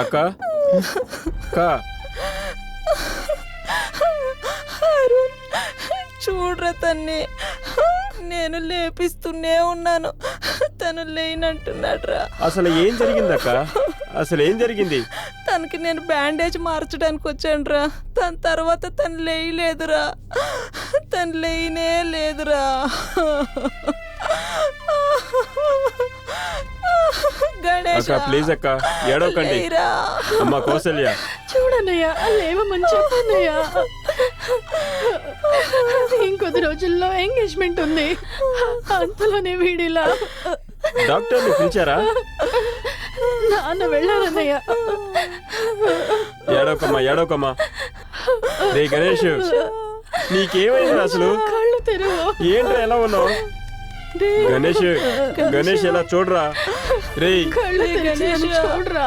అక్క అక్క అరుణ్, చూడరా తన్ని, నేను లేపిస్తూనే ఉన్నాను, తను లేనంటున్నాడ్రా. అసలు ఏం జరిగింది అక్క? అసలు ఏం జరిగింది? తనకి నేను బ్యాండేజ్ మార్చడానికి వచ్చానురా. తన తర్వాత తను లేయలేదురా, తను లేయనే లేదురా. గణేష్ అక్క ప్లీజ్ అక్క ఏడవకండి. అమ్మ కౌసల్య చూడన్నయ్యా, లేవమని చెప్పన్నయ్యా. ఇంకొద్ది రోజుల్లో ఎంగేజ్మెంట్ ఉంది, అంతలోనే వీడిలా. డాక్టర్ని పిలిచారా? నాన్న వెళ్ళారన్నయ్యా. ఏడవకమ్మా ఏడవకమ్మా. రే గణేష్, నీకేమైంది అసలు? కళ్ళు తెరువు. ఏంట్రా ఎలా ఉన్నావు? గణేష్ గణేష్ ఎలా చూడరా రే. కళ్ళు తెరిచి నన్ను చూడరా.